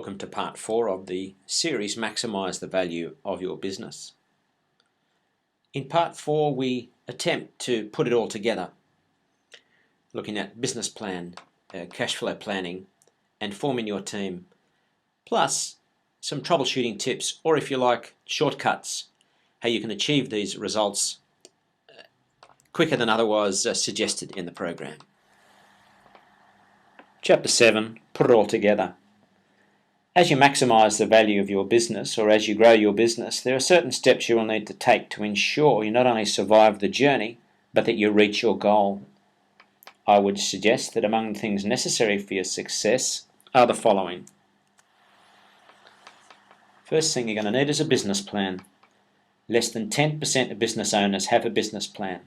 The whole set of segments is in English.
Welcome to part 4 of the series Maximise the Value of Your Business. In part 4 we attempt to put it all together, looking at business plan, cash flow planning and forming your team, plus some troubleshooting tips, or if you like, shortcuts, how you can achieve these results quicker than otherwise suggested in the program. Chapter 7, put it all together. As you maximise the value of your business, or as you grow your business, there are certain steps you will need to take to ensure you not only survive the journey, but that you reach your goal. I would suggest that among the things necessary for your success are the following. First thing you're going to need is a business plan. Less than 10% of business owners have a business plan.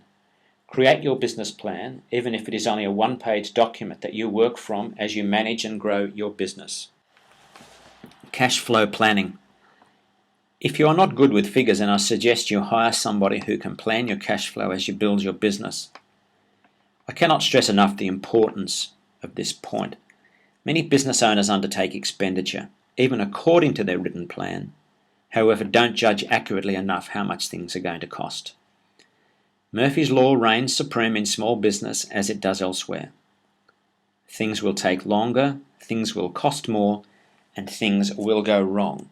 Create your business plan, even if it is only a one-page document that you work from as you manage and grow your business. Cash flow planning. If you are not good with figures, then I suggest you hire somebody who can plan your cash flow as you build your business. I cannot stress enough the importance of this point. Many business owners undertake expenditure, even according to their written plan, however don't judge accurately enough how much things are going to cost. Murphy's Law reigns supreme in small business as it does elsewhere. Things will take longer, things will cost more, and things will go wrong.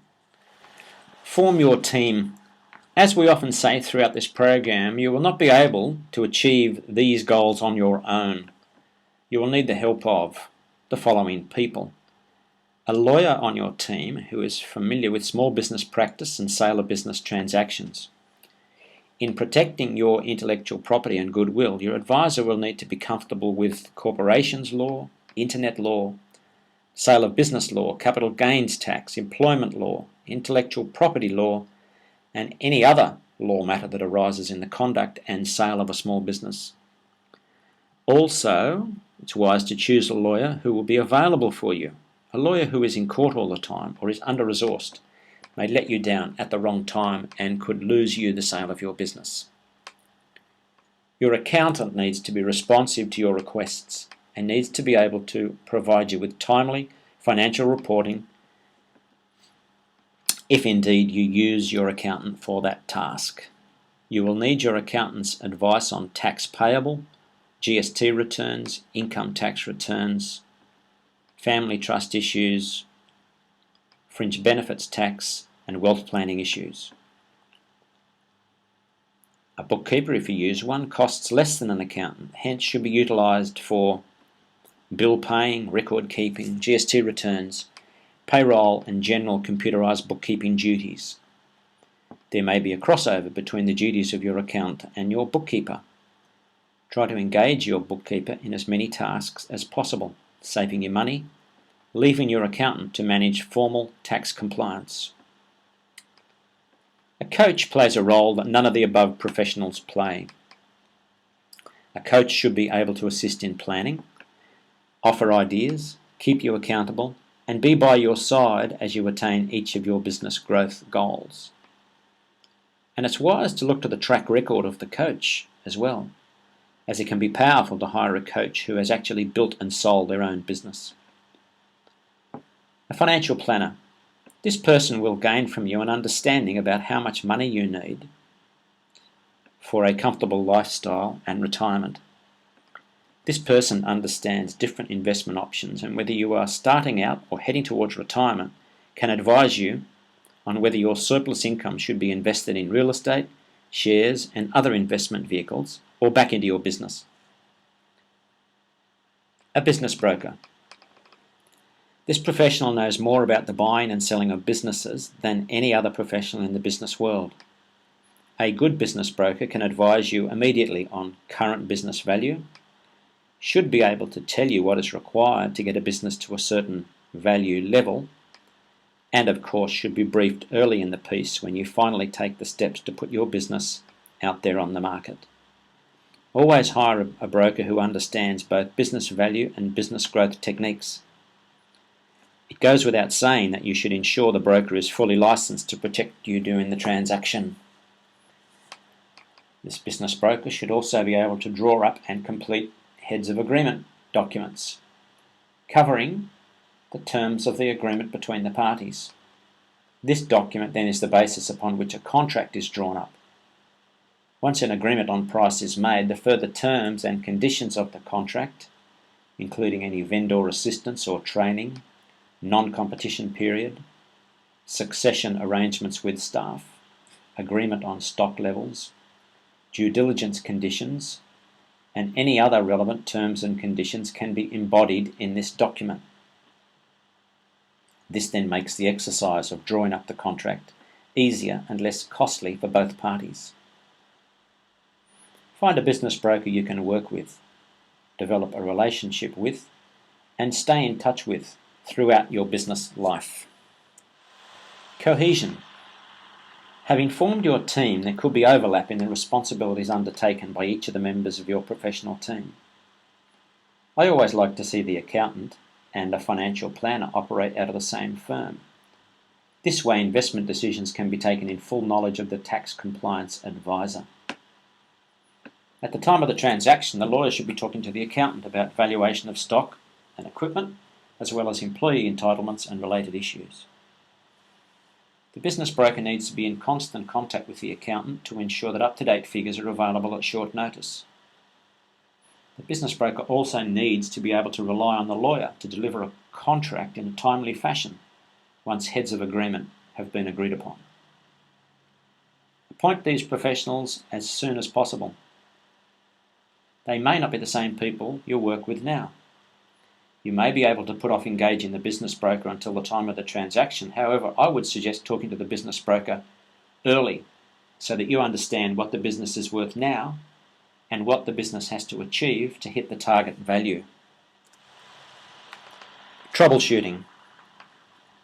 Form your team. As we often say throughout this program, you will not be able to achieve these goals on your own. You will need the help of the following people. A lawyer on your team who is familiar with small business practice and sale of business transactions. In protecting your intellectual property and goodwill, your advisor will need to be comfortable with corporations law, internet law, sale of business law, capital gains tax, employment law, intellectual property law, and any other law matter that arises in the conduct and sale of a small business. Also, it's wise to choose a lawyer who will be available for you. A lawyer who is in court all the time or is under-resourced may let you down at the wrong time and could lose you the sale of your business. Your accountant needs to be responsive to your requests and needs to be able to provide you with timely financial reporting if indeed you use your accountant for that task. You will need your accountant's advice on tax payable, GST returns, income tax returns, family trust issues, fringe benefits tax, and wealth planning issues. A bookkeeper, if you use one, costs less than an accountant, hence should be utilised for bill paying, record keeping, GST returns, payroll and general computerised bookkeeping duties. There may be a crossover between the duties of your accountant and your bookkeeper. Try to engage your bookkeeper in as many tasks as possible, saving you money, leaving your accountant to manage formal tax compliance. A coach plays a role that none of the above professionals play. A coach should be able to assist in planning, offer ideas, keep you accountable, and be by your side as you attain each of your business growth goals. And it's wise to look to the track record of the coach as well, as it can be powerful to hire a coach who has actually built and sold their own business. A financial planner. This person will gain from you an understanding about how much money you need for a comfortable lifestyle and retirement. This person understands different investment options and whether you are starting out or heading towards retirement can advise you on whether your surplus income should be invested in real estate, shares and other investment vehicles or back into your business. A business broker. This professional knows more about the buying and selling of businesses than any other professional in the business world. A good business broker can advise you immediately on current business value, should be able to tell you what is required to get a business to a certain value level, and of course should be briefed early in the piece when you finally take the steps to put your business out there on the market. Always hire a broker who understands both business value and business growth techniques. It goes without saying that you should ensure the broker is fully licensed to protect you during the transaction. This business broker should also be able to draw up and complete heads of agreement documents covering the terms of the agreement between the parties. This document then is the basis upon which a contract is drawn up. Once an agreement on price is made, the further terms and conditions of the contract, including any vendor assistance or training, non-competition period, succession arrangements with staff, agreement on stock levels, due diligence conditions, and any other relevant terms and conditions can be embodied in this document. This then makes the exercise of drawing up the contract easier and less costly for both parties. Find a business broker you can work with, develop a relationship with, and stay in touch with throughout your business life. Cohesion. Having formed your team, there could be overlap in the responsibilities undertaken by each of the members of your professional team. I always like to see the accountant and a financial planner operate out of the same firm. This way, investment decisions can be taken in full knowledge of the tax compliance advisor. At the time of the transaction, the lawyer should be talking to the accountant about valuation of stock and equipment, as well as employee entitlements and related issues. The business broker needs to be in constant contact with the accountant to ensure that up-to-date figures are available at short notice. The business broker also needs to be able to rely on the lawyer to deliver a contract in a timely fashion once heads of agreement have been agreed upon. Appoint these professionals as soon as possible. They may not be the same people you work with now. You may be able to put off engaging the business broker until the time of the transaction. However, I would suggest talking to the business broker early so that you understand what the business is worth now and what the business has to achieve to hit the target value. Troubleshooting.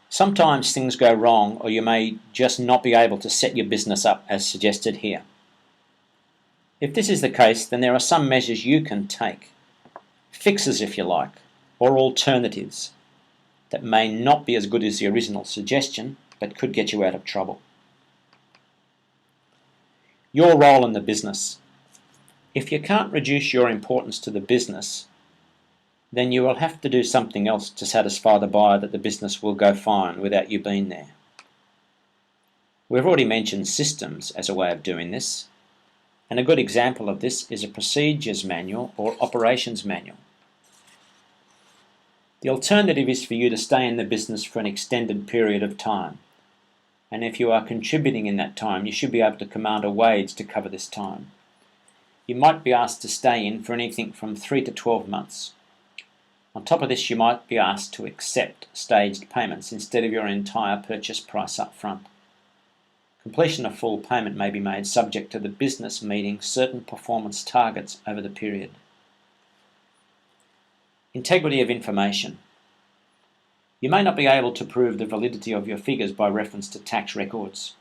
Sometimes things go wrong, or you may just not be able to set your business up as suggested here. If this is the case, then there are some measures you can take, fixes if you like, or alternatives that may not be as good as the original suggestion, but could get you out of trouble. Your role in the business. If you can't reduce your importance to the business, then you will have to do something else to satisfy the buyer that the business will go fine without you being there. We've already mentioned systems as a way of doing this, and a good example of this is a procedures manual or operations manual. The alternative is for you to stay in the business for an extended period of time, and if you are contributing in that time, you should be able to command a wage to cover this time. You might be asked to stay in for anything from 3 to 12 months. On top of this, you might be asked to accept staged payments instead of your entire purchase price up front. Completion of full payment may be made subject to the business meeting certain performance targets over the period. Integrity of information. You may not be able to prove the validity of your figures by reference to tax records.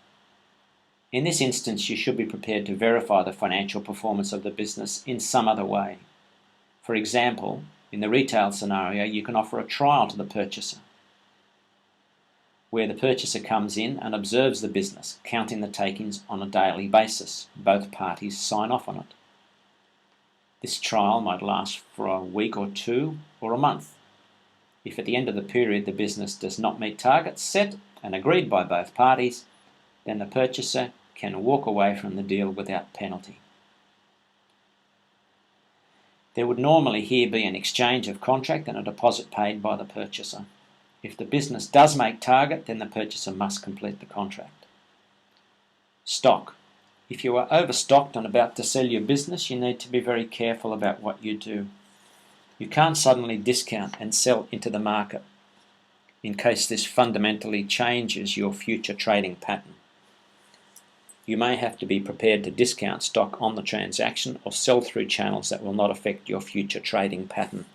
In this instance, you should be prepared to verify the financial performance of the business in some other way. For example, in the retail scenario, you can offer a trial to the purchaser, where the purchaser comes in and observes the business, counting the takings on a daily basis. Both parties sign off on it. This trial might last for a week or two or a month. If at the end of the period the business does not meet targets set and agreed by both parties, then the purchaser can walk away from the deal without penalty. There would normally here be an exchange of contract and a deposit paid by the purchaser. If the business does make target, then the purchaser must complete the contract. Stock. If you are overstocked and about to sell your business, you need to be very careful about what you do. You can't suddenly discount and sell into the market in case this fundamentally changes your future trading pattern. You may have to be prepared to discount stock on the transaction or sell through channels that will not affect your future trading pattern.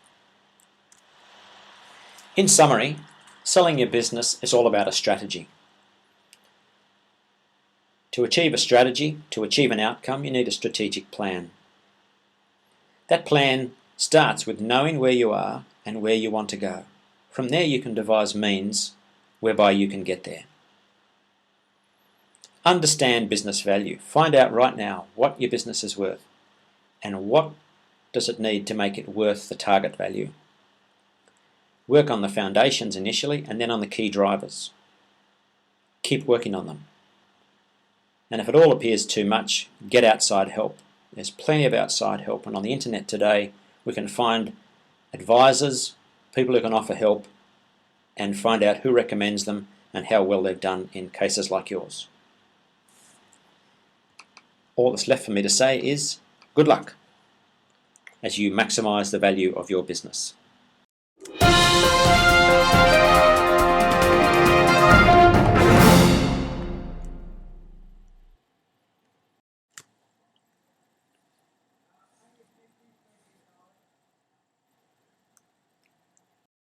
In summary, selling your business is all about a strategy. To achieve a strategy, to achieve an outcome, you need a strategic plan. That plan starts with knowing where you are and where you want to go. From there you can devise means whereby you can get there. Understand business value. Find out right now what your business is worth and what does it need to make it worth the target value. Work on the foundations initially and then on the key drivers. Keep working on them. And if it all appears too much, get outside help. There's plenty of outside help, and on the internet today we can find advisors, people who can offer help, and find out who recommends them and how well they've done in cases like yours. All that's left for me to say is good luck as you maximise the value of your business.